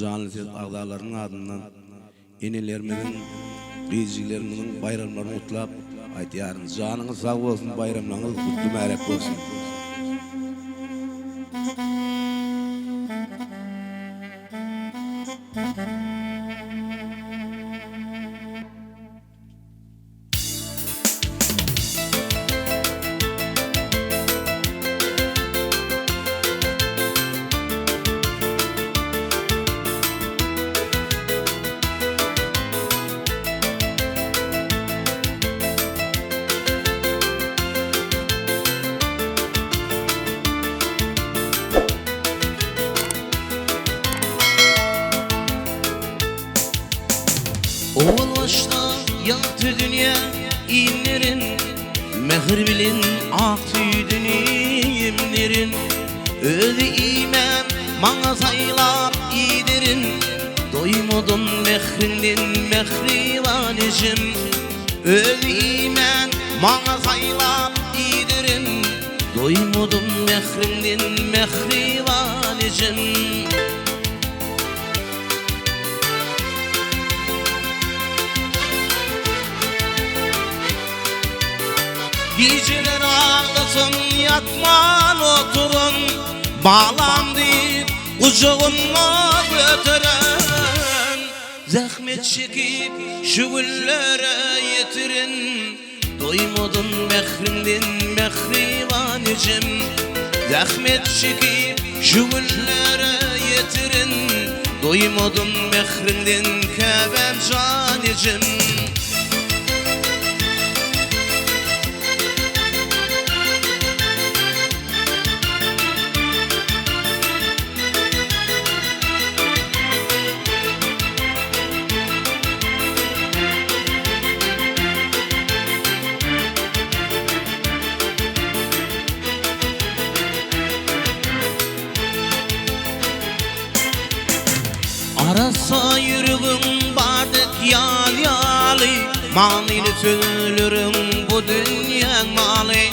Canlı tez ağdalarının adından enelerimizin, giyicilerimizin bayramlarını kutlap aytýaryn. Canıňyz sag bolsun, bayramlaryňyz kutly märek bolsun. Oğul başta yaktı dünya inlerin, mehir bilin aktı dünyimlerin. Özü iman bana saylap idirin, doymadım mehrinden mehrivan Ejem. Özü iman bana saylap idirin, doymadım mehrinden mehrivan Ejem. Geceler ağlasın yatman oturun, bağlandı kucağıma götüren. Zahmet çekip şu güllere yetirin, doymadın mehrinden mehrivan Ejem. Zahmet çekip şu güllere yetirin, doymadın mehrinden kebencan Ejem. Arasa yürüğüm bardık yal yali, manili söylerim bu dünyanın mali.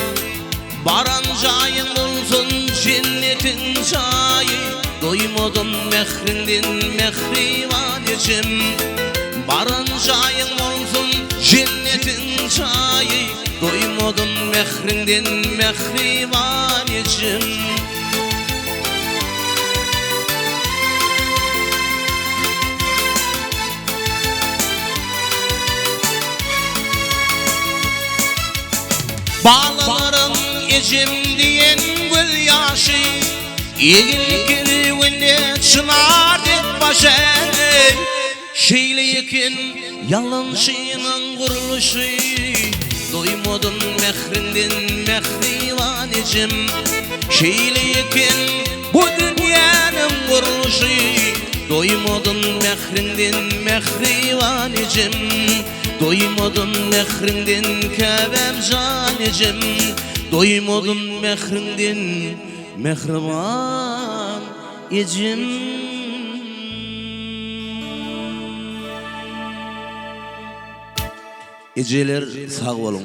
Baran cayın olsun cennetin çayı, doymadım mehrinden mehrivan Ejem. Baran cayın olsun cennetin çayı, doymadım mehrinden mehrivan Ejem. Bağlarım Ejem diyen gül yaşı, Egil kirvinde çınar det başı. Şeyleyekin yalan şeyinin kuruluşu, doymadın mehrinden mehrivan Ejem. Şeyleyekin bu dünyanın kuruluşu, doymadın mehrinden mehrivan Ejem. Doymadım mehrinden kebencan Ejem, doymadım mehrinden mehriban Ejem. Ejeler sag bolun.